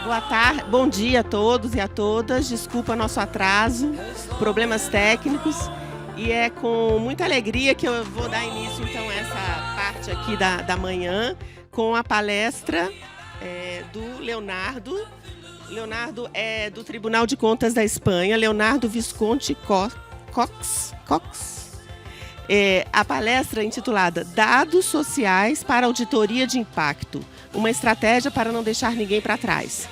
Boa tarde, bom dia a todos e a todas. Desculpa nosso atraso, problemas técnicos. E é com muita alegria que eu vou dar início, então, a essa parte aqui da manhã, com a palestra do Leonardo. Leonardo é do Tribunal de Contas da Espanha, Leonardo Visconti Cox. A palestra é intitulada Dados Sociais para Auditoria de Impacto, uma estratégia para não deixar ninguém para trás.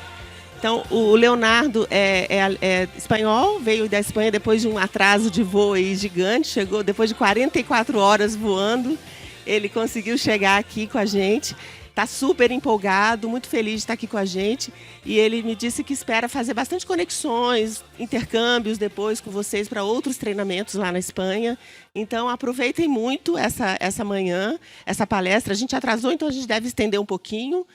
Então, o Leonardo é espanhol, veio da Espanha depois de um atraso de voo aí gigante, chegou depois de 44 horas voando, ele conseguiu chegar aqui com a gente, está super empolgado, muito feliz de estar aqui com a gente, e ele me disse que espera fazer bastante conexões, intercâmbios depois com vocês para outros treinamentos lá na Espanha. Então, aproveitem muito essa manhã, essa palestra. A gente atrasou, então a gente deve estender um pouquinho,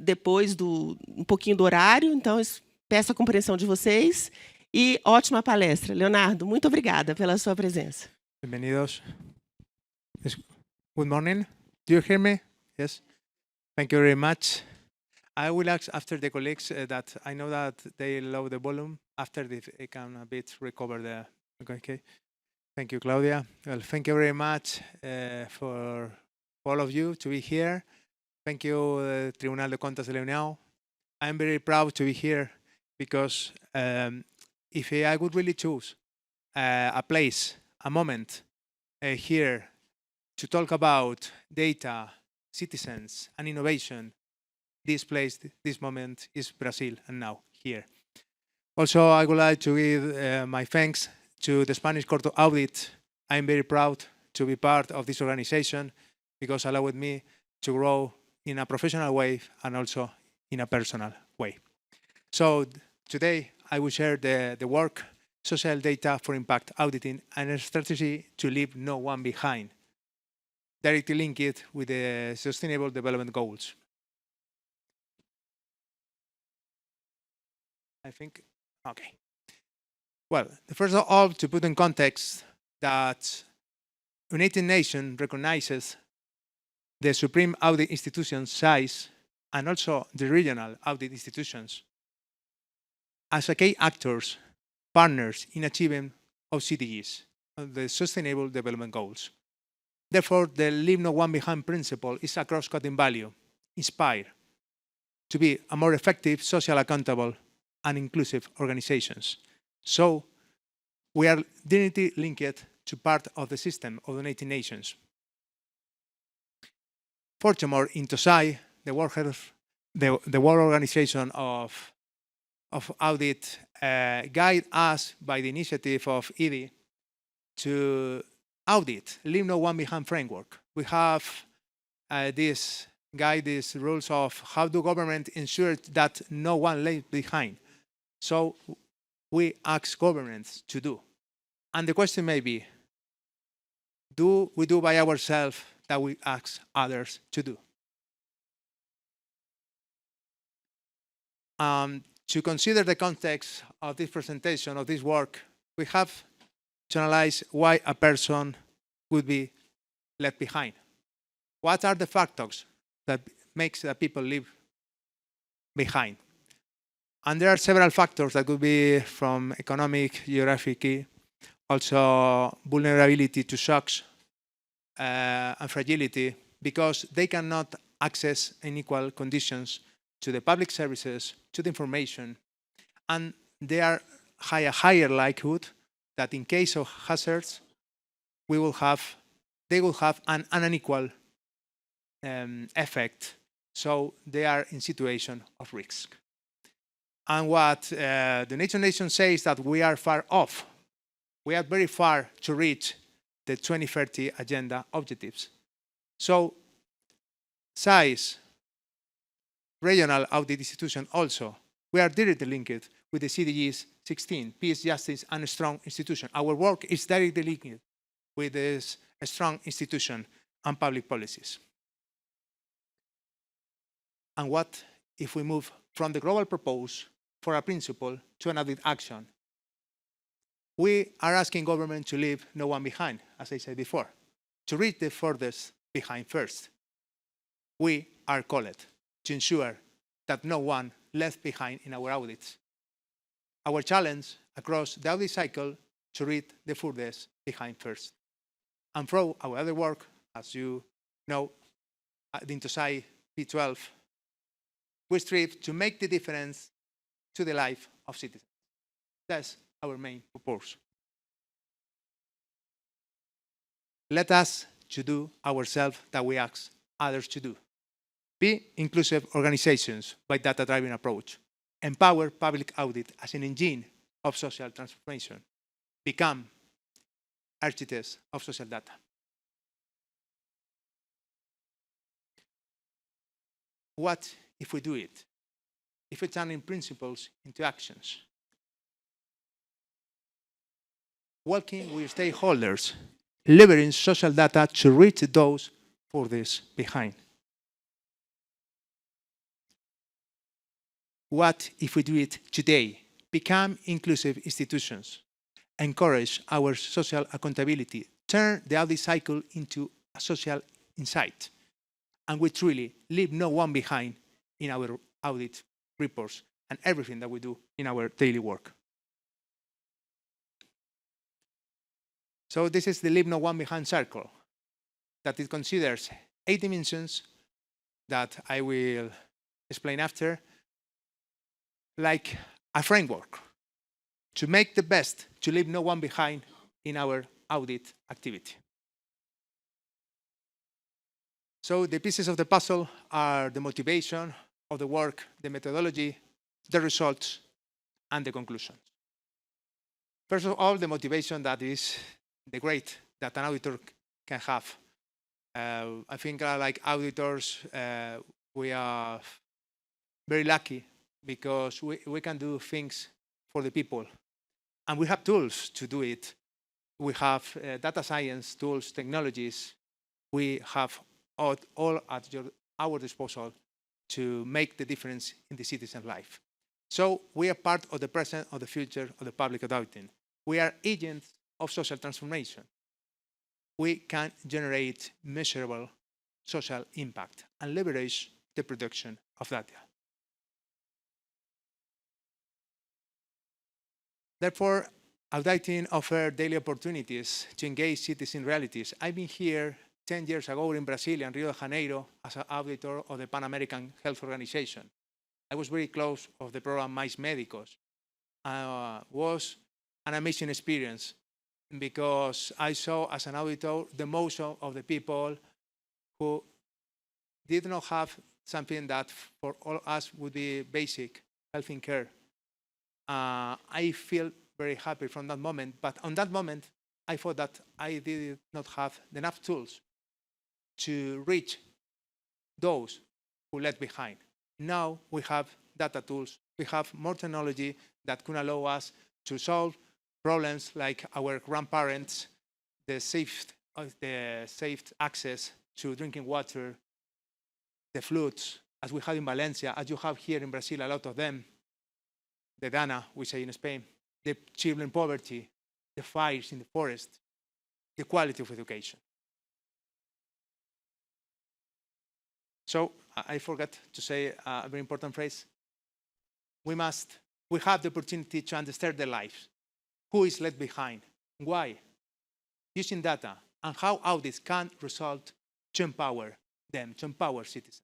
depois um pouquinho do horário, então peço a compreensão de vocês. E ótima palestra. Leonardo, muito obrigada pela sua presença. Bienvenidos. Good morning. Do you hear me? Yes. Thank you very much. I will ask after the colleagues that I know that they lower the volume after they can a bit recover the. Okay. Thank you, Claudia. Well, thank you very much for all of you to be here. Thank you, Tribunal de Contas de la Unión. I'm very proud to be here because if I would really choose a place, a moment here to talk about data, citizens, and innovation, this place, this moment is Brazil, and now here. Also, I would like to give my thanks to the Spanish Court of Audit. I'm very proud to be part of this organization because it allowed me to grow in a professional way and also in a personal way. So today I will share the work, social data for impact auditing, and a strategy to leave no one behind, directly link it with the Sustainable Development Goals. I think, okay. Well, first of all, to put in context that United Nations recognizes the Supreme Audit Institution's size and also the regional audit institutions as a key actors, partners in achieving of CDGs, the Sustainable Development Goals. Therefore, the leave no one behind principle is a cross-cutting value, inspired to be a more effective, social accountable, and inclusive organizations. So we are directly linked to part of the system of the United Nations. Furthermore, in TOSAI, the World Organization of Audit, guide us by the initiative of EDI to audit, leave no one behind framework. We have these rules of how do government ensure that no one lays behind. So we ask governments to do. And the question may be, do we do by ourselves that we ask others to do? To consider the context of this presentation, of this work, we have to analyze why a person would be left behind. What are the factors that makes the people leave behind? And there are several factors that could be from economic, geographic, also vulnerability to shocks and fragility, because they cannot access in equal conditions to the public services, to the information, and they are a higher likelihood that in case of hazards, they will have an unequal effect, so they are in situation of risk. And what the United Nations says that we are far off. We are very far to reach the 2030 agenda objectives. So size, regional audit institution also, we are directly linked with the CDGs 16, peace, justice, and a strong institution. Our work is directly linked with this strong institution and public policies. And what if we move from the global purpose for a principle to an audit action? We are asking government to leave no one behind, as I said before, to reach the furthest behind first. We are called to ensure that no one left behind in our audits. Our challenge across the audit cycle to read the furthest behind first. And through our other work, as you know, at the Intosai P12, we strive to make the difference to the life of citizens. That's our main purpose. Let us to do ourselves that we ask others to do. Be inclusive organizations by data-driven approach. Empower public audit as an engine of social transformation. Become architects of social data. What if we do it? If we turn in principles into actions? Working with stakeholders, leveraging social data to reach those furthest behind. What if we do it today? Become inclusive institutions. Encourage our social accountability. Turn the audit cycle into a social insight. And we truly leave no one behind in our audit reports and everything that we do in our daily work. So this is the leave no one behind circle, that it considers 8 dimensions that I will explain after, like a framework to make the best, to leave no one behind in our audit activity. So the pieces of the puzzle are the motivation of the work, the methodology, the results, and the conclusions. First of all, the motivation, that is the great that an auditor can have. I think like auditors, we are very lucky because we can do things for the people. And we have tools to do it. We have data science tools, technologies. We have all at our disposal to make the difference in the citizen's life. So we are part of the present, of the future, of the public auditing. We are agents of social transformation. We can generate measurable social impact and leverage the production of data. Therefore, auditing offers daily opportunities to engage citizen realities. I've been here 10 years ago in Brazil and Rio de Janeiro as an auditor of the Pan American Health Organization. I was very close of the program Mais Médicos. Was an amazing experience because I saw as an auditor the most of the people who did not have something that for all us would be basic health care. I feel very happy from that moment, but on that moment, I thought that I did not have enough tools to reach those who left behind. Now we have data tools, we have more technology that can allow us to solve problems like our grandparents, the safe access to drinking water, the floods, as we have in Valencia, as you have here in Brazil, a lot of them, the Dana, we say in Spain, the children poverty, the fires in the forest, the quality of education. So I forgot to say a very important phrase. We have the opportunity to understand their lives. Who is left behind? Why? Using data and how audits can result to empower them, to empower citizens.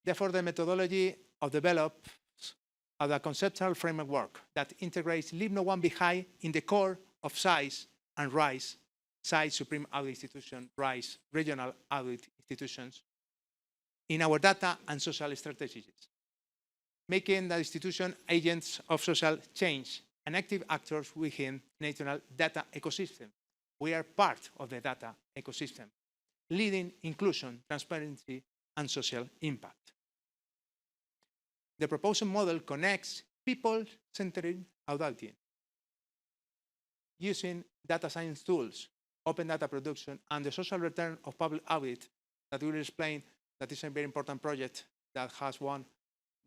Therefore, the methodology of developed of a conceptual framework that integrates leave no one behind in the core of SAIS and RISE, SAIS Supreme Audit Institution, RISE Regional Audit Institutions, in our data and social strategies, making the institution agents of social change and active actors within national data ecosystem. We are part of the data ecosystem, leading inclusion, transparency, and social impact. The proposal model connects people-centered auditing using data science tools, open data production, and the social return of public audit that we will explain. That is a very important project that has won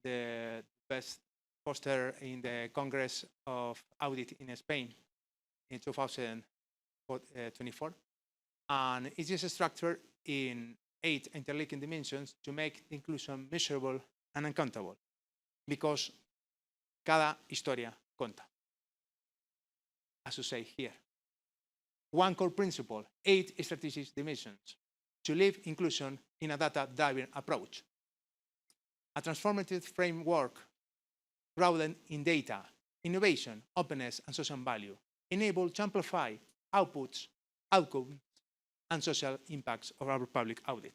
the best poster in the Congress of Audit in Spain in 2024. And it is structured in 8 interlinking dimensions to make inclusion measurable and uncountable, because cada historia conta. As you say here. One core principle, 8 strategic dimensions, to live inclusion in a data-driven approach. A transformative framework grounded in data, innovation, openness, and social value, enabled to amplify outputs, outcomes, and social impacts of our public audit.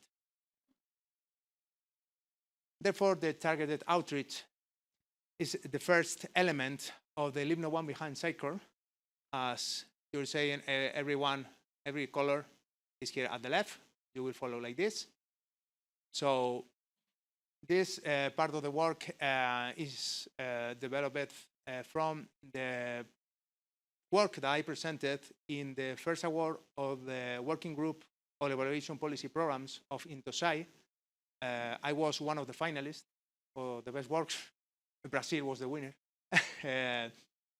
Therefore, the targeted outreach is the first element of the Leave No One Behind cycle. As you're saying, every color is here at the left. You will follow like this. So this part of the work is developed from the work that I presented in the first award of the Working Group on Evaluation Policy Programs of Intosai. I was one of the finalists for the best works. Brazil was the winner. And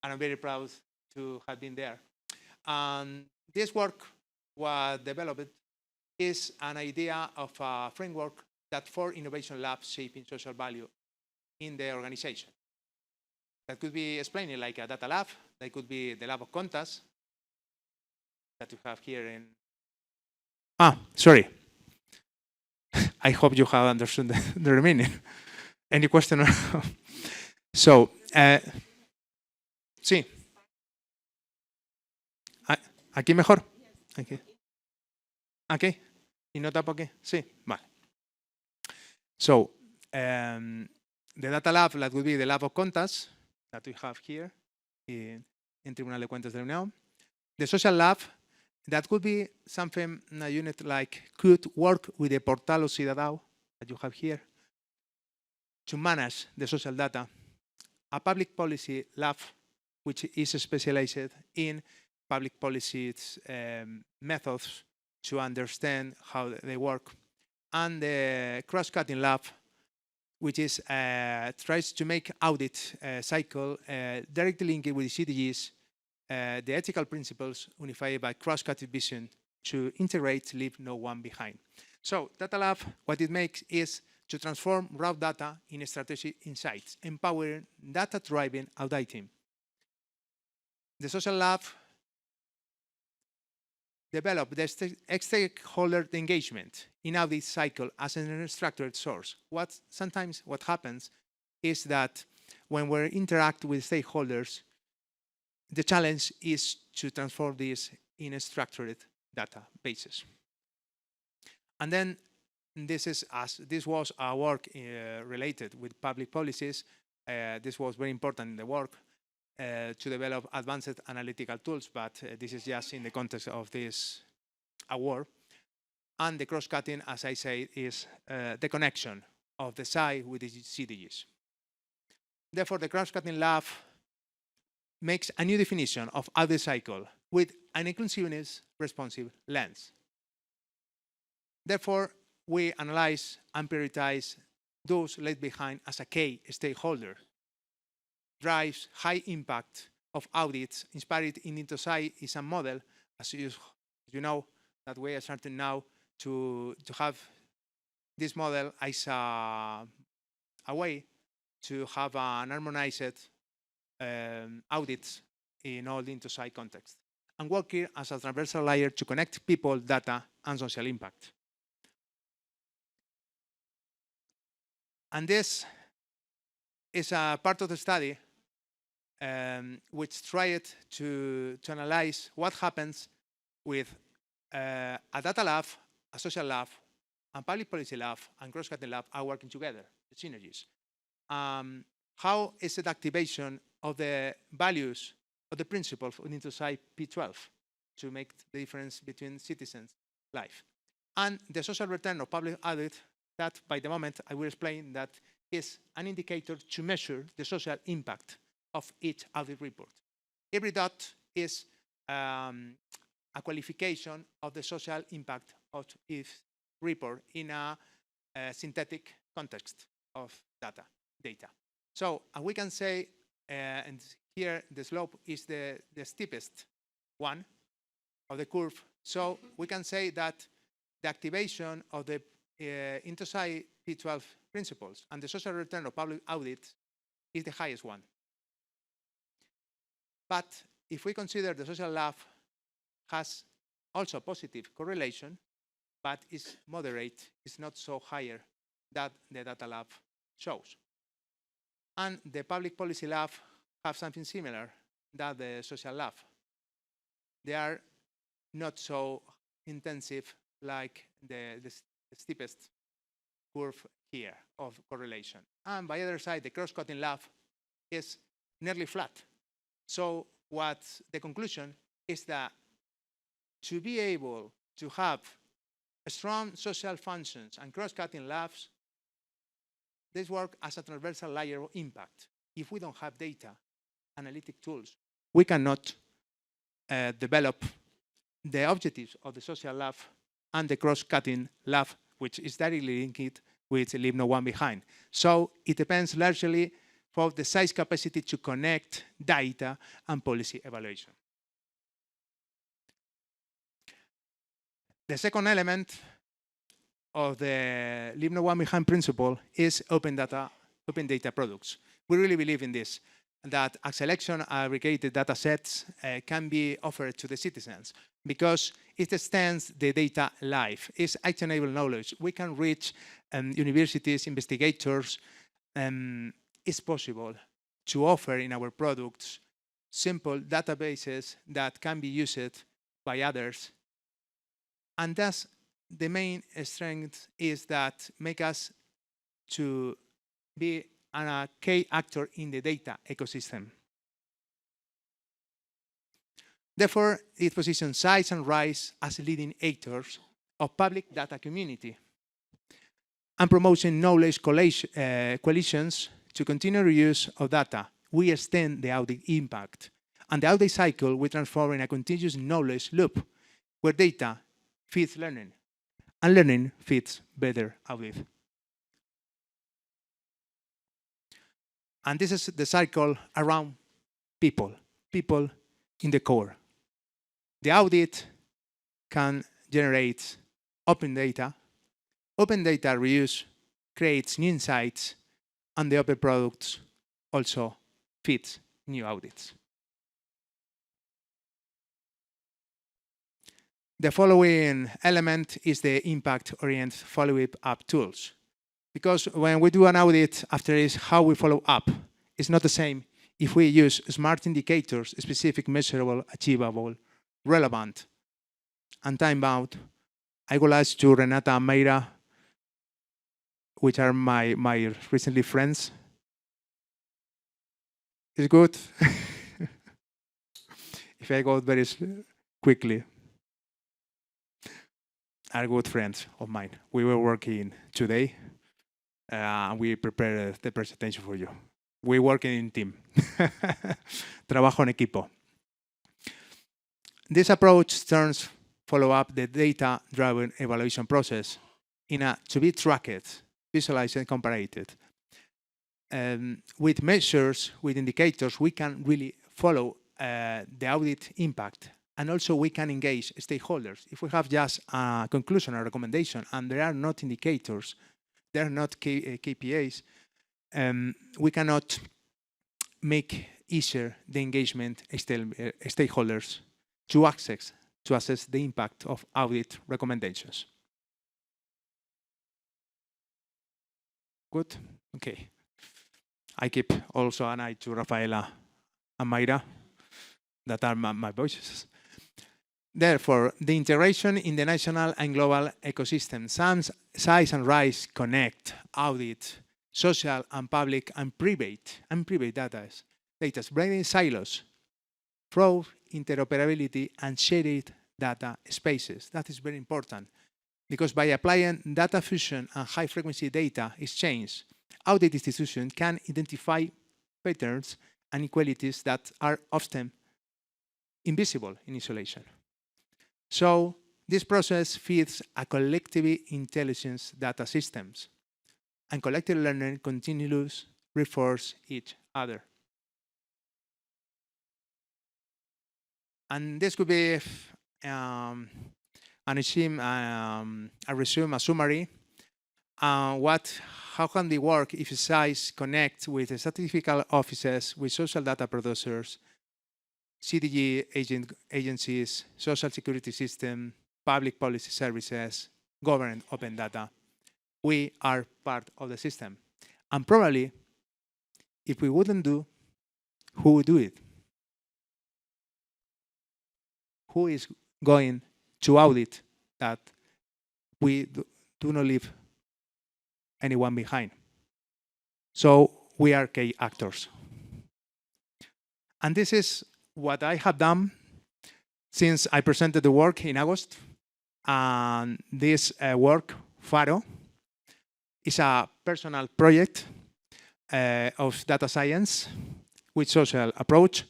I'm very proud to have been there. And this work was developed is an idea of a framework that for innovation labs shaping social value in the organization. That could be explained like a data lab. That could be the lab of Contas that you have here in. Sorry. I hope you have understood the meaning. Any question? So, sí. ¿Aquí mejor? Aquí. ¿Aquí? ¿Y no tapo aquí? Sí, vale. So, the data lab, that would be the lab of Contas that we have here in Tribunal de Cuentas de la Unión. The social lab, that could be something, a unit like could work with the Portal of Cidadão that you have here to manage the social data. A public policy lab, which is specialized in public policy methods to understand how they work. And the cross-cutting lab, which is tries to make audit cycle directly linked with CDGs, the ethical principles unified by cross-cutting vision to integrate, leave no one behind. So Data Lab, what it makes is to transform raw data in strategic insights, empowering data-driven auditing. The Social Lab developed the stakeholder engagement in audit cycle as an unstructured source. Sometimes what happens is that when we interact with stakeholders, the challenge is to transform this in structured databases. And then this was our work related with public policies. This was very important in the work to develop advanced analytical tools, but this is just in the context of this award. And the cross-cutting, as I say, is the connection of the SAI with the CDGs. Therefore, the cross-cutting lab makes a new definition of audit cycle with an inclusiveness responsive lens. Therefore, we analyze and prioritize those left behind as a key stakeholder, drives high impact of audits. Inspired in Intosai is a model, as you know, that we are starting now to have this model as a way to have an harmonized audits in all the Intosai context, and working as a transversal layer to connect people, data, and social impact. And this is a part of the study which tried to analyze what happens with a data lab, a social lab, a public policy lab, and cross-cutting lab are working together, the synergies. How is the activation of the values of the principles of Intosai P12 to make the difference between citizens' life? And the social return of public audit, that by the moment I will explain that is an indicator to measure the social impact of each audit report. Every dot is a qualification of the social impact of each report in a synthetic context of data. So we can say, and here the slope is the steepest one of the curve. So we can say that the activation of the INTOSAI P12 principles, and the social return of public audit is the highest one. But if we consider the social lab has also positive correlation, but is moderate, is not so higher that the data lab shows. And the public policy lab have something similar that the social lab. They are not so intensive like the steepest curve here of correlation. And by the other side, the cross-cutting lab is nearly flat. So what the conclusion is that to be able to have strong social functions and cross-cutting labs, this work as a transversal layer of impact. If we don't have data, analytic tools, we cannot develop the objectives of the social lab and the cross-cutting lab, which is directly linked with Leave No One Behind. So it depends largely for the size capacity to connect data and policy evaluation. The second element of the Leave No One Behind principle is open data products. We really believe in this, that a selection of aggregated data sets can be offered to the citizens because it extends the data life. It's actionable knowledge. We can reach universities, investigators. It's possible to offer in our products simple databases that can be used by others. And thus, the main strength is that make us to be a key actor in the data ecosystem. Therefore, it positions Size and Rise as leading actors of public data community and promoting knowledge coalitions to continue reuse of data. We extend the audit impact, and the audit cycle we transform in a continuous knowledge loop where data feeds learning, and learning feeds better audit. And this is the cycle around people in the core. The audit can generate open data. Open data reuse creates new insights, and the open products also feeds new audits. The following element is the impact-oriented follow-up tools. Because when we do an audit, after is how we follow up. It's not the same if we use smart indicators, specific, measurable, achievable, relevant, and time-bound. I will ask to Renata and Mayra, which are my recently friends. It's good if I go very quickly. Are good friends of mine. We were working today. We prepared the presentation for you. We work in team. Trabajo en equipo. This approach turns follow-up the data-driven evaluation process in a to-be tracked, visualized, and compared. With measures, with indicators, we can really follow the audit impact. And also we can engage stakeholders. If we have just a conclusion or recommendation and there are not indicators, there are not KPIs, we cannot make easier the engagement stakeholders to assess the impact of audit recommendations. Good? Okay. I keep also an eye to Rafaela and Mayra, that are my voices. Therefore, the integration in the national and global ecosystem, Size and Rise connect, audit, social and public and private data, breaking silos, through interoperability and shared data spaces. That is very important because by applying data fusion and high-frequency data exchange, audit institutions can identify patterns and inequalities that are often invisible in isolation. So this process feeds a collective intelligence data systems, and collective learning continues reinforce each other. And this could be a summary How can they work if SISE connects with the statistical offices, with social data producers, CDG agencies, social security system, public policy services, government open data? We are part of the system. And probably, if we wouldn't do, who would do it? Who is going to audit that we do not leave anyone behind? So we are key actors. And this is what I have done since I presented the work in August. And this work, FARO, is a personal project of data science with social approach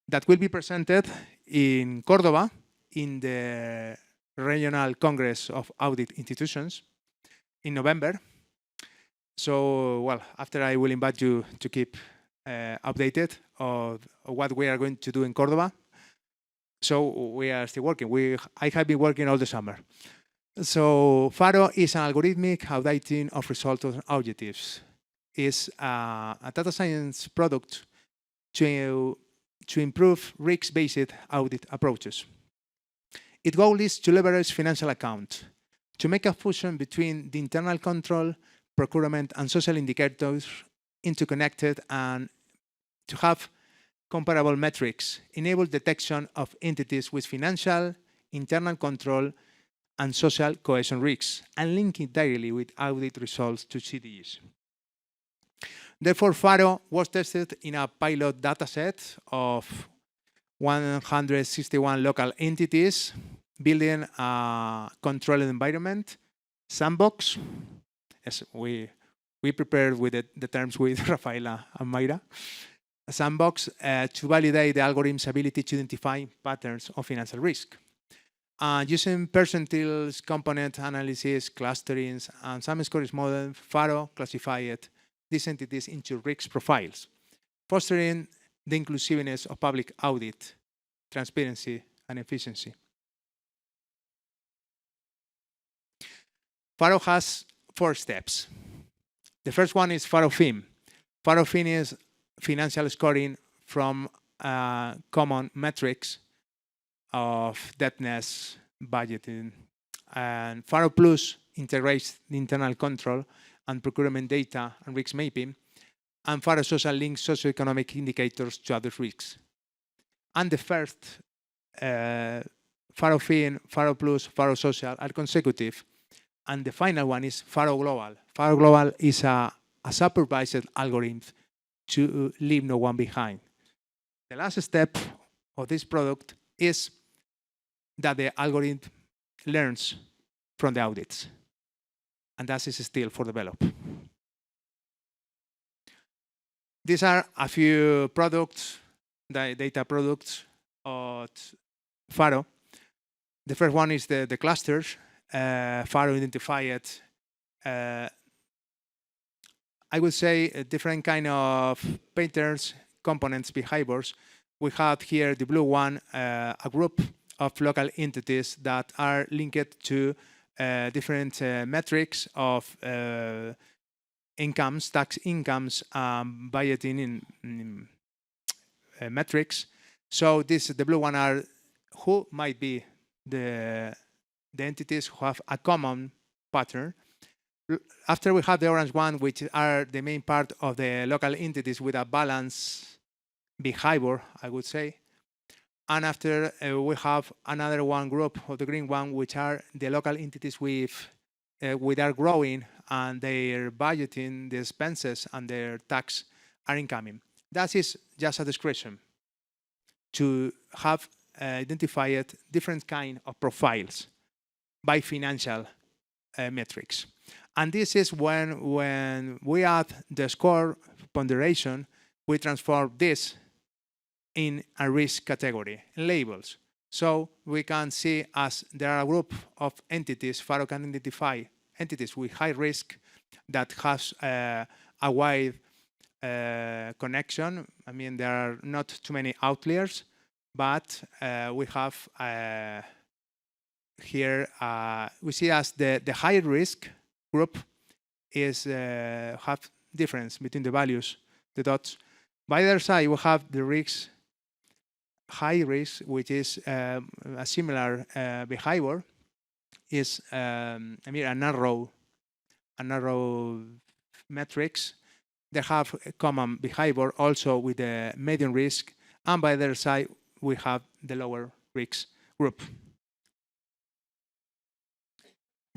that will be presented in Córdoba in the Regional Congress of Audit Institutions in November. So, well, after I will invite you to keep updated of what we are going to do in Córdoba. So we are still working. I have been working all the summer. So FARO is an algorithmic auditing of results and objectives. It's a data science product to improve risk-based audit approaches. Its goal is to leverage financial accounts, to make a fusion between the internal control, procurement, and social indicators interconnected, and to have comparable metrics, enable detection of entities with financial, internal control, and social cohesion risks, and link it directly with audit results to CDGs. Therefore, FARO was tested in a pilot dataset of 161 local entities, building a controlled environment, sandbox. As we prepared with the terms with Rafaela and Mayra. A sandbox to validate the algorithm's ability to identify patterns of financial risk. Using percentiles, component analysis, clusterings, and some scoring model, FARO classified these entities into risk profiles, fostering the inclusiveness of public audit, transparency, and efficiency. FARO has 4 steps. The first one is FARO-FIN. FARO-FIN is financial scoring from common metrics of debtness, budgeting, and FARO Plus integrates the internal control and procurement data and risk mapping, and FARO Social links socioeconomic indicators to other risks. And the first, FARO-FIN, FARO Plus, FARO Social are consecutive, and the final one is FARO Global. FARO Global is a supervised algorithm to leave no one behind. The last step of this product is that the algorithm learns from the audits, and that is still for develop. These are a few products, the data products of FARO. The first one is the clusters. FARO identified, I would say, different kind of patterns, components, behaviors. We have here the blue one, a group of local entities that are linked to different metrics of incomes, tax incomes, budgeting in metrics. So the blue one are who might be the entities who have a common pattern. After we have the orange one, which are the main part of the local entities with a balanced behavior, I would say. And after we have another one group of the green one, which are the local entities with are growing and their budgeting, the expenses and their tax are incoming. That is just a description to have identified different kind of profiles by financial metrics. And this is when we add the score ponderation, we transform this in a risk category, labels. So we can see as there are a group of entities, FARO can identify entities with high risk that has a wide connection. I mean, there are not too many outliers, but we have here, we see as the high risk group is have difference between the values, the dots. By the other side, we have the risk, high risk, which is a similar behavior, is a narrow metrics. They have a common behavior also with the medium risk, and by their side we have the lower risk group.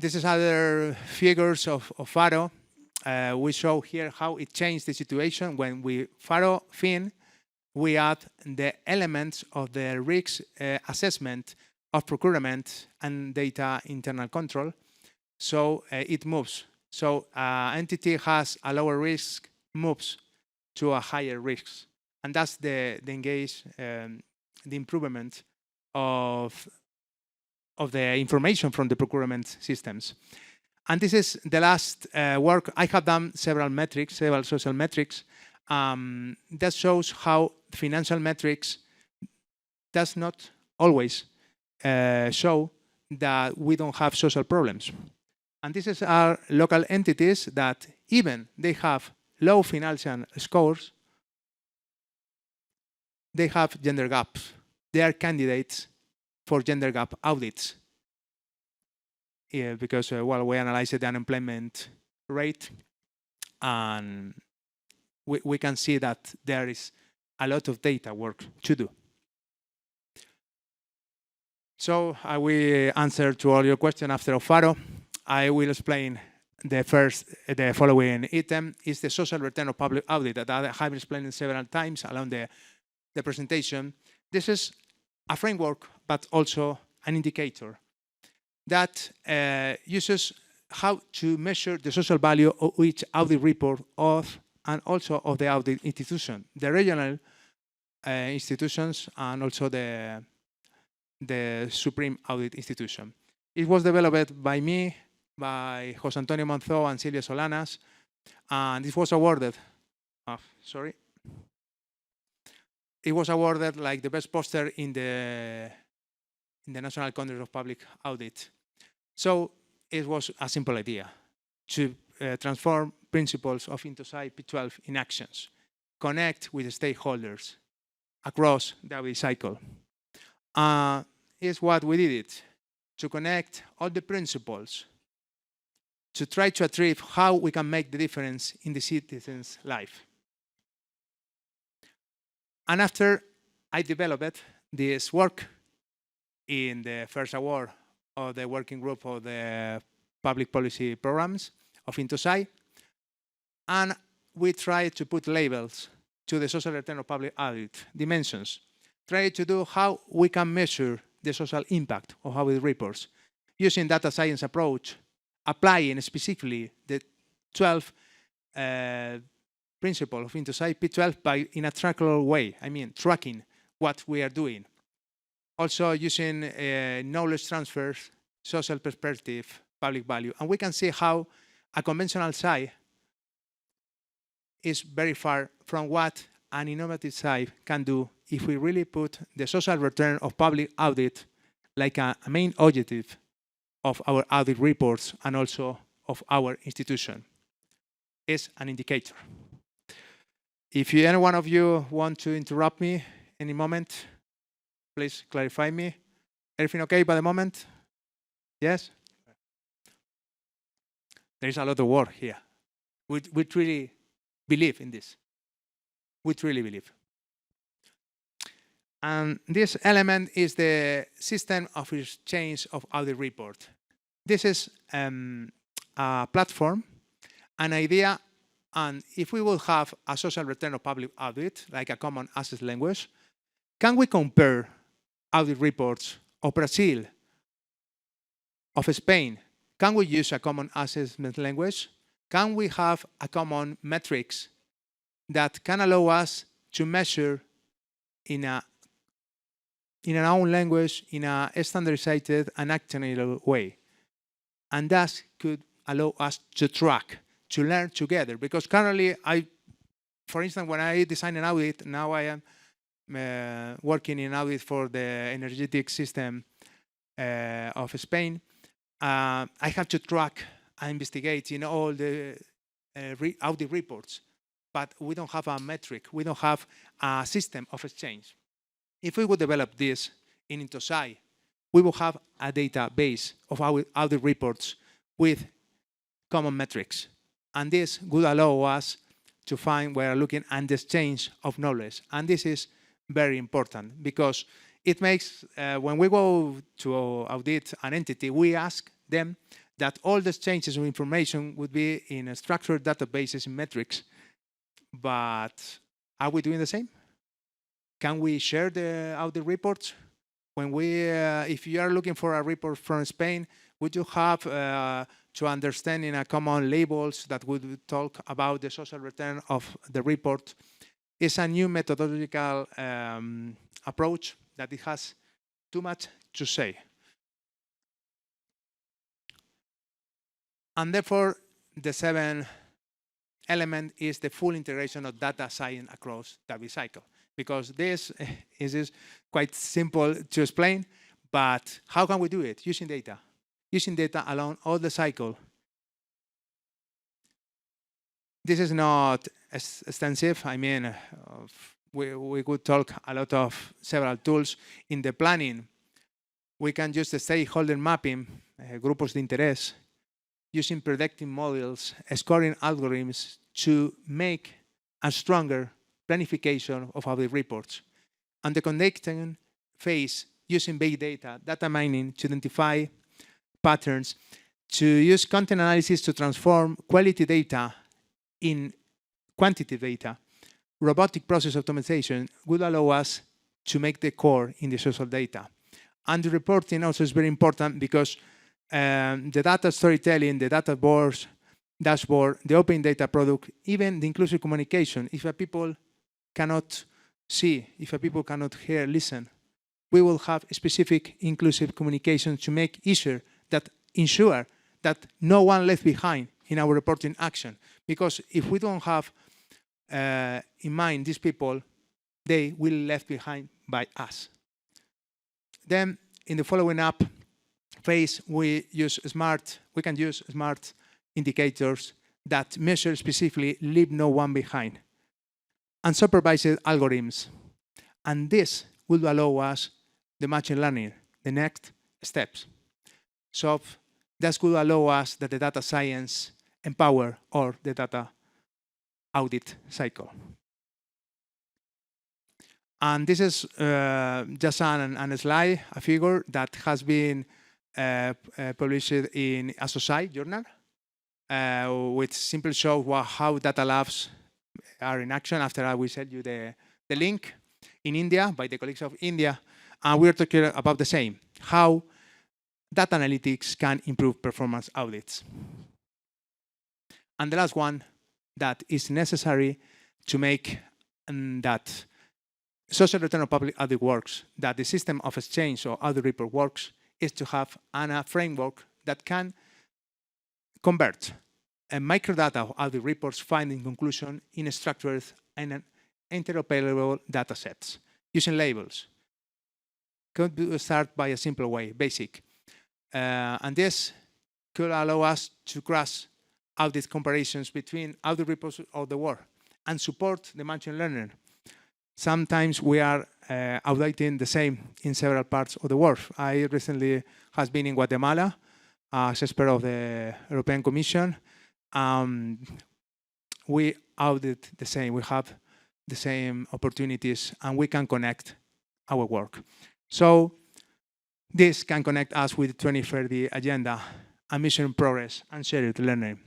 This is other figures of FARO. We show here how it changed the situation when we FARO Fin. We add the elements of the risk assessment of procurement and data internal control. So it moves. So entity has a lower risk, moves to a higher risk. And that's the engage, the improvement of the information from the procurement systems. And this is the last work. I have done several metrics, several social metrics. That shows how financial metrics does not always show that we don't have social problems. And this is our local entities that even they have low financial scores, they have gender gaps. They are candidates for gender gap audits. Yeah, because well, we analyzed the unemployment rate, and we can see that there is a lot of data work to do. So I will answer to all your questions after FARO. I will explain the following item is the social return of public audit that I have explained several times along the presentation. This is a framework, but also an indicator that uses how to measure the social value of each audit report and also of the audit institution, the regional institutions, and also the Supreme Audit Institution. It was developed by me, by José Antonio Monzó and Silvia Solanas, and it was awarded, it was awarded like the best poster in the National Congress of Public Audit. So it was a simple idea to transform principles of Intosai P12 in actions, connect with the stakeholders across the audit cycle. Is what we did it, to connect all the principles, to try to achieve how we can make the difference in the citizen's life. And after I developed this work in the first award of the working group of the public policy programs of Intosai, and we tried to put labels to the social return of public audit dimensions, try to do how we can measure the social impact of audit reports using data science approach, applying specifically the 12 principle of Intosai P12 in a trackable way, tracking what we are doing. Also using knowledge transfers, social perspective, public value. And we can see how a conventional SAI is very far from what an innovative SAI can do if we really put the social return of public audit like a main objective of our audit reports and also of our institution. It's an indicator. If any one of you want to interrupt me any moment, please clarify me. Everything okay by the moment? Yes? There is a lot of work here. We really believe in this. We truly believe. And this element is the system of exchange of audit report. This is a platform, an idea, and if we will have a social return of public audit, like a common access language, can we compare audit reports of Brazil, of Spain? Can we use a common assessment language? Can we have a common metrics that can allow us to measure in our own language, in a standardized and actionable way? And that could allow us to track, to learn together. Because currently, for instance, when I design an audit, now I am working in audit for the energetic system of Spain. I have to track investigating all the audit reports, but we don't have a metric, we don't have a system of exchange. If we would develop this in Intosai, we will have a database of our audit reports with common metrics. And this would allow us to find where we're looking at the exchange of knowledge. And this is very important because it makes, when we go to audit an entity, we ask them that all the exchanges of information would be in a structured databases in metrics. But are we doing the same? Can we share the audit reports? When we, if you are looking for a report from Spain, would you have to understand in a common labels that would talk about the social return of the report? It's a new methodological approach that it has too much to say. And therefore, the seventh element is the full integration of data science across the cycle. Because this is quite simple to explain, but how can we do it? Using data. Using data along all the cycle. This is not extensive. I mean, we could talk a lot of several tools. In the planning, we can use the stakeholder mapping, grupos de interés, using predictive models, scoring algorithms to make a stronger planification of audit reports. And the connecting phase, using big data, data mining to identify patterns, to use content analysis to transform quality data in quantitative data. Robotic process optimization would allow us to make the core in the social data. And the reporting also is very important because the data storytelling, the data boards, dashboard, the open data product, even the inclusive communication, if a people cannot see, if a people cannot hear, listen, we will have specific inclusive communication to make easier that ensure that no one left behind in our reporting action. Because if we don't have in mind these people, they will left behind by us. Then in the following up phase, we can use smart indicators that measure specifically leave no one behind. Unsupervised algorithms. And this will allow us the machine learning, the next steps. So that could allow us that the data science empower or the data audit cycle. And this is just a slide, a figure that has been published in Associate journal, which simply shows how data labs are in action. After I will send you the link in India by the colleagues of India. And we're talking about the same, how data analytics can improve performance audits. And the last one that is necessary to make that social return of public audit works, that the system of exchange or audit report works, is to have a framework that can convert a microdata of audit reports finding conclusion in structured and interoperable data sets using labels. Could start by a simple way, basic. And this could allow us to cross audit comparisons between audit reports of the world and support the machine learning. Sometimes we are auditing the same in several parts of the world. I recently has been in Guatemala as expert of the European Commission. We audit the same, we have the same opportunities, and we can connect our work. So this can connect us with the 2030 agenda and mission progress and shared learning.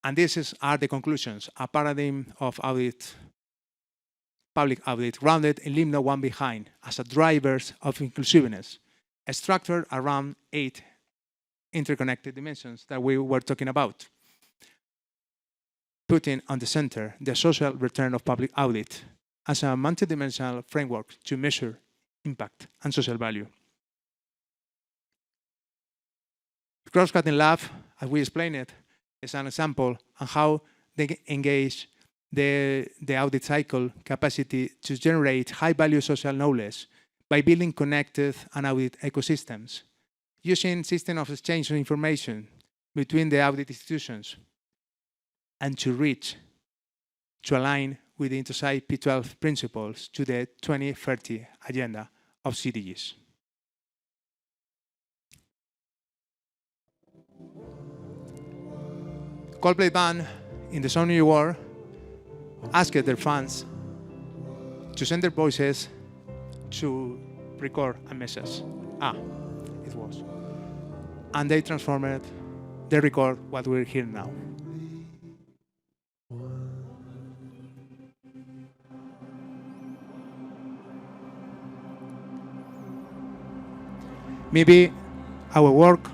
And these are the conclusions, a paradigm of audit, public audit, grounded in leave no one behind as a drivers of inclusiveness, structured around 8 interconnected dimensions that we were talking about. Putting on the center the social return of public audit as a multidimensional framework to measure impact and social value. The Cross-Cutting Lab, as we explained it, is an example on how they engage the audit cycle capacity to generate high-value social knowledge by building connected and audit ecosystems using system of exchange of information between the audit institutions, and to align with the Intosai P12 principles to the 2030 agenda of CDGs. Coldplay band in the Sony Award asked their fans to send their voices to record a message. It was. And they transformed, they record what we're hearing now. Maybe our work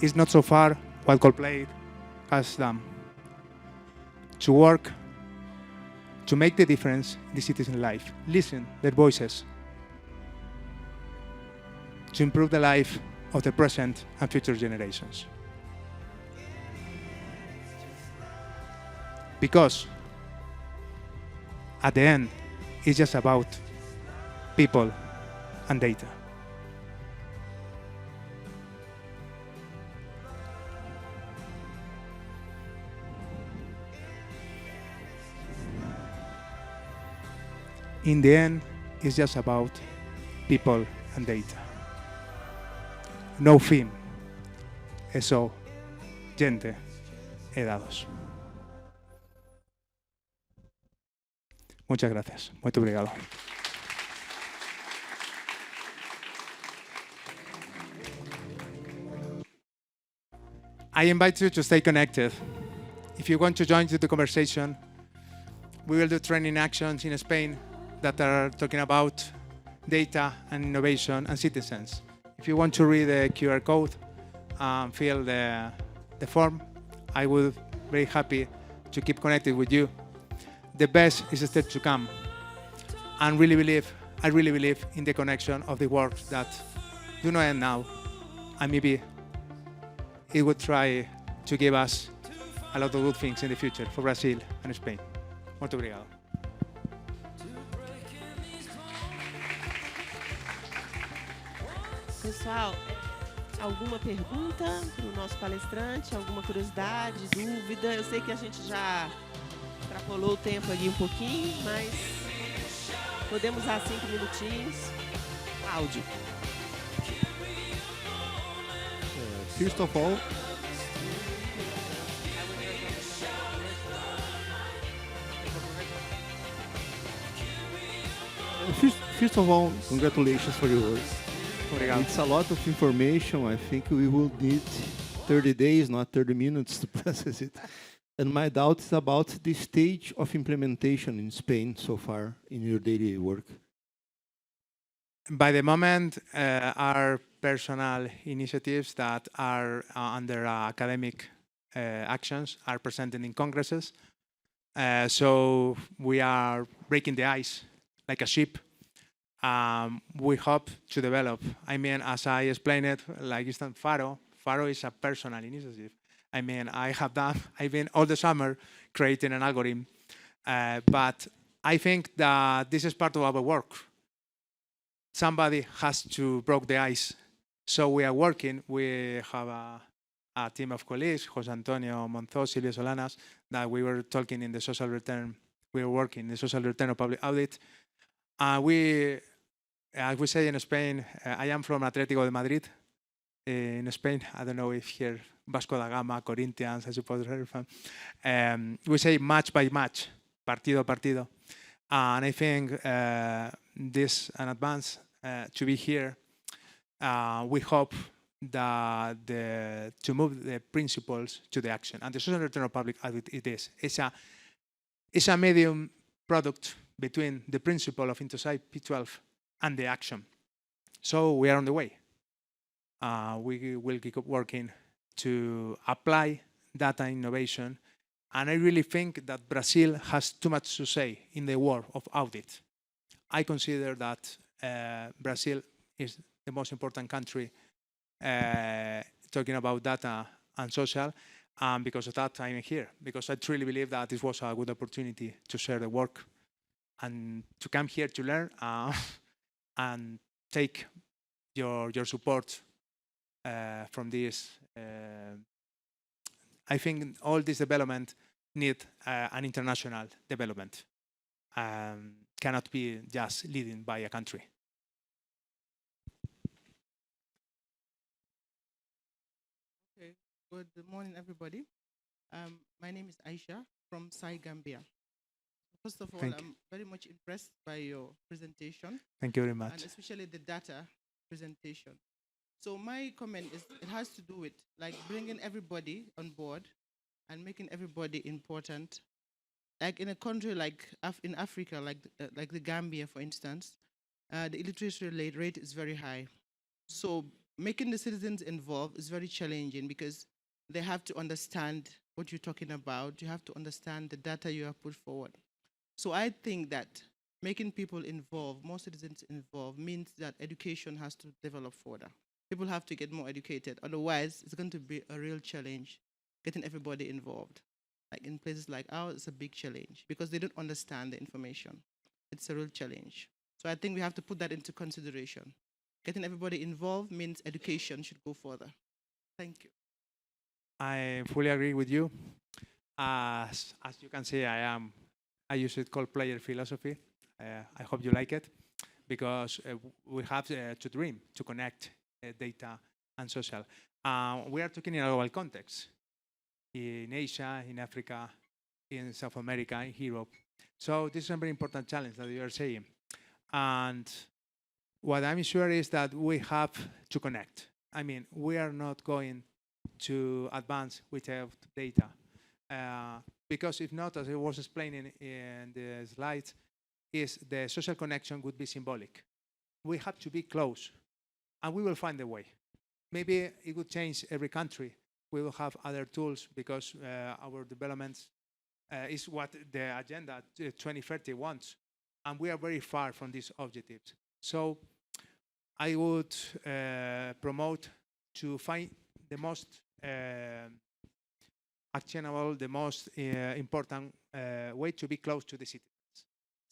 is not so far what Coldplay has done. To work, to make the difference in the citizen life, listen their voices, to improve the life of the present and future generations. Because at the end, it's just about people and data. In the end, it's just about people and data. No fin. Eso, gente e dados. Muchas gracias. Muito obrigado. I invite you to stay connected. If you want to join the conversation, we will do training actions in Spain that are talking about data and innovation and citizens. If you want to read the QR code and fill the form, I will be very happy to keep connected with you. The best is still to come. And I really believe in the connection of the work that do not end now. And maybe it would try to give us a lot of good things in the future for Brazil and Spain. Muito obrigado. Pessoal, alguma pergunta para o nosso palestrante? Alguma curiosidade, dúvida? Eu sei que a gente já extrapolou o tempo ali um pouquinho, mas podemos usar 5 minutinhos. Áudio. First of all, congratulations for your work. Obrigado. It's a lot of information. I think we will need 30 days, not 30 minutes to process it. And my doubt is about the stage of implementation in Spain so far in your daily work. By the moment, our personal initiatives that are under academic actions are presented in congresses. So we are breaking the ice like a ship. We hope to develop. I mean, as I explained it, like instant Faro is a personal initiative. I mean, I've been all the summer creating an algorithm, but I think that this is part of our work. Somebody has to break the ice. So we are working. We have a team of colleagues, José Antonio Monzó, Silvia Solanas, that we were talking in the social return. We were working in the social return of public audit. As we say in Spain, I am from Atlético de Madrid in Spain. I don't know if here Vasco da Gama, Corinthians, I suppose. We say match by match, partido a partido. And I think this in advance to be here, we hope that to move the principles to the action. And the social return of public audit it is. It's a medium product between the principle of Intosai P12 and the action. So we are on the way. We will keep working to apply data innovation. And I really think that Brazil has too much to say in the world of audit. I consider that Brazil is the most important country talking about data and social. And because of that, I'm here. Because I truly believe that this was a good opportunity to share the work and to come here to learn and take your support from this. I think all this development need an international development. Cannot be just leading by a country. Okay, good morning, everybody. My name is Aisha from Sai Gambia. First of all, Thank you. I'm very much impressed by your presentation, Thank you very and much. especially the data presentation. So my comment is, it has to do with like bringing everybody on board and making everybody important. Like in a country like in Africa, like the Gambia, for instance, the illiteracy rate is very high. So making the citizens involved is very challenging because they have to understand what you're talking about. You have to understand the data you have put forward. So I think that making people involved, more citizens involved, means that education has to develop further. People have to get more educated. Otherwise, it's going to be a real challenge getting everybody involved. Like in places like ours, it's a big challenge because they don't understand the information. It's a real challenge. So I think we have to put that into consideration. Getting everybody involved means education should go further. Thank you. I fully agree with you. As you can see, I use it called player philosophy. I hope you like it because we have to dream, to connect data and social. We are talking in a global context, in Asia, in Africa, in South America, in Europe. So this is a very important challenge that you are saying. And what I'm sure is that we have to connect. I mean, we are not going to advance without data. Because if not, as I was explaining in the slides, is the social connection would be symbolic. We have to be close, and we will find a way. Maybe it would change every country. We will have other tools because our developments is what the Agenda 2030 wants, and we are very far from these objectives. So I would promote to find the most actionable, the most important way to be close to the citizens.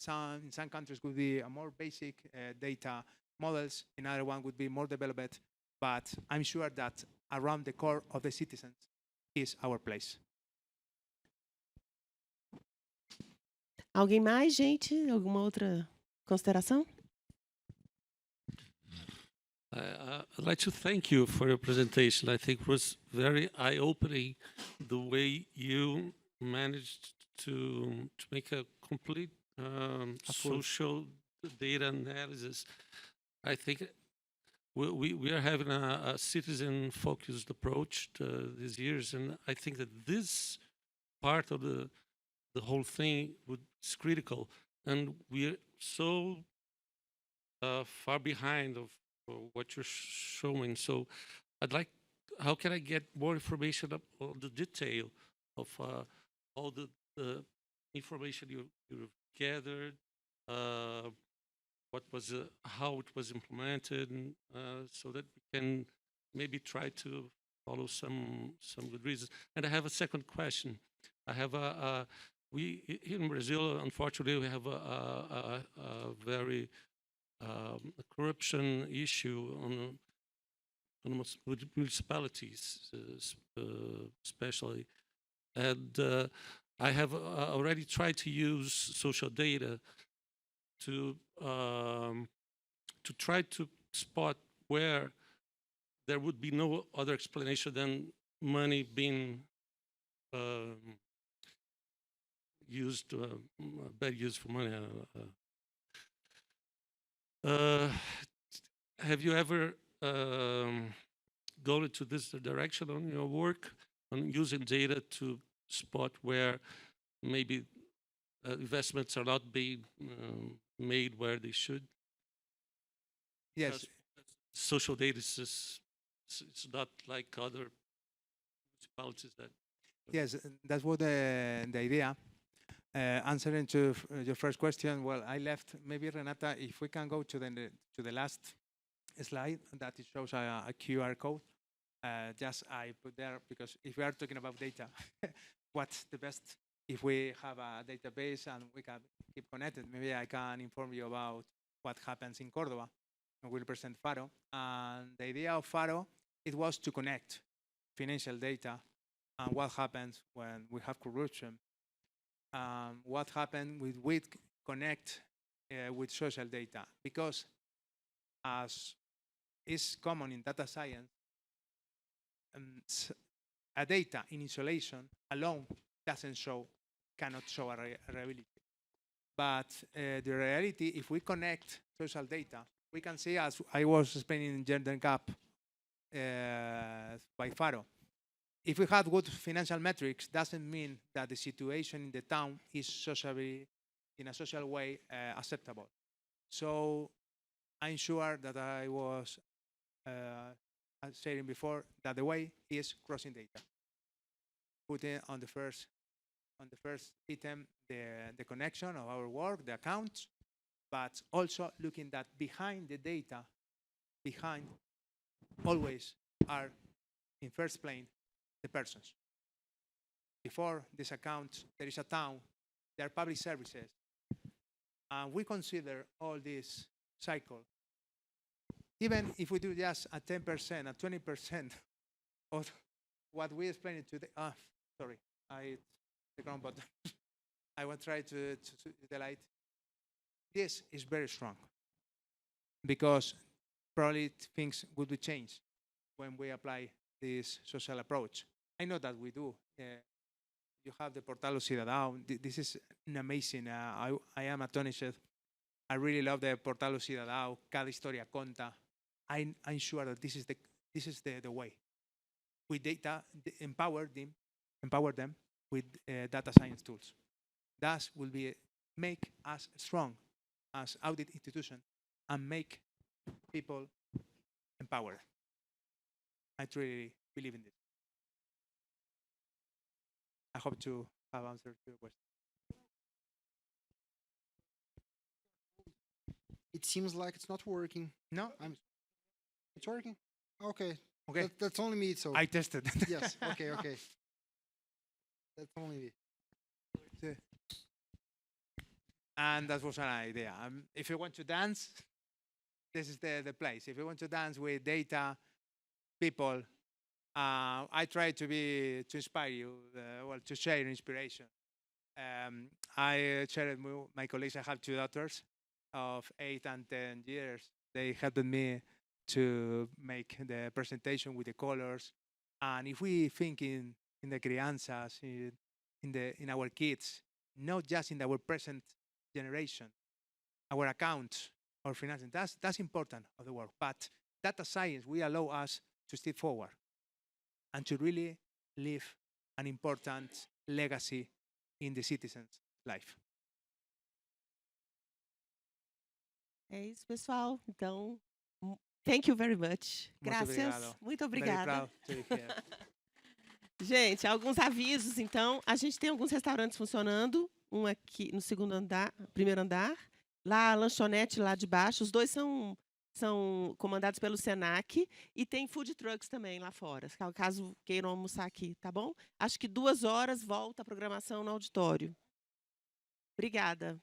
In some countries would be a more basic data models, in other one would be more developed, but I'm sure that around the core of the citizens is our place. Alguém mais, gente? Alguma outra consideração? I'd like to thank you for your presentation. I think it was very eye-opening the way you managed to make a complete social data analysis. I think we are having a citizen-focused approach these years, and I think that this part of the whole thing is critical, and we are so far behind of what you're showing. So I'd like, how can I get more information on the detail of all the information you've gathered, what was how it was implemented, and, so that we can maybe try to follow some good reasons. And I have a second question. I have we here in Brazil, unfortunately, we have a very corruption issue on municipalities, especially. And I have already tried to use social data to try to spot where there would be no other explanation than money being used, bad use for money. Have you ever gone into this direction on your work, on using data to spot where maybe investments are not being made where they should? Yes. Social data is it's not like other municipalities that. Yes, that's what the idea. Answering to your first question, well, I left. Maybe Renata, if we can go to the last slide, that it shows a QR code. Just I put there because if we are talking about data, what's the best? If we have a database and we can keep connected, maybe I can inform you about what happens in Córdoba. And we'll present Faro. And the idea of Faro it was to connect financial data and what happens when we have corruption. What happened we connect with social data, because as is common in data science, a data in isolation alone cannot show a reliability. But the reality, if we connect social data, we can see, as I was explaining in Gender Gap by Faro, if we have good financial metrics, doesn't mean that the situation in the town is socially, in a social way, acceptable. So I'm sure that I was saying before that the way is crossing data, putting on the first item the connection of our work, the accounts, but also looking that behind the data, behind always are in first plane the persons. Before this account, there is a town, there are public services, and we consider all this cycle. Even if we do just a 10%, a 20% of what we explained today, sorry, the ground button. I will try to highlight. This is very strong, because probably things would be changed when we apply this social approach. I know that we do. You have the Portal Cidadão. This is an amazing. I am astonished. I really love the Portal Cidadão. Cada historia conta. I'm sure that this is the way. With data, empower them with data science tools. That will make us strong as audit institution and make people empowered. I truly believe in this. I hope to have answered your question. It seems like it's not working. No, It's working? Okay. okay. That's only me, so. I tested. Yes, okay. That's only me. And that was an idea. If you want to dance, this is the place. If you want to dance with data, people, I try to inspire you, to share inspiration. I shared with my colleagues. I have two daughters of 8 and 10 years. They helped me to make the presentation with the colors. And if we think in the crianzas, in our kids, not just in our present generation, our accounts, our finances, that's important of the work. But data science will allow us to step forward and to really leave an important legacy in the citizen's life. É isso, pessoal. Então, thank you very much. Graças. Muito obrigada. Very proud to be here. Gente, alguns avisos, então. A gente tem alguns restaurantes funcionando. Um aqui no primeiro andar. Lá, a lanchonete lá de baixo. Os dois são comandados pelo Senac. E tem food trucks também lá fora, caso queiram almoçar aqui, tá bom? Acho que 2 horas volta a programação no auditório. Obrigada.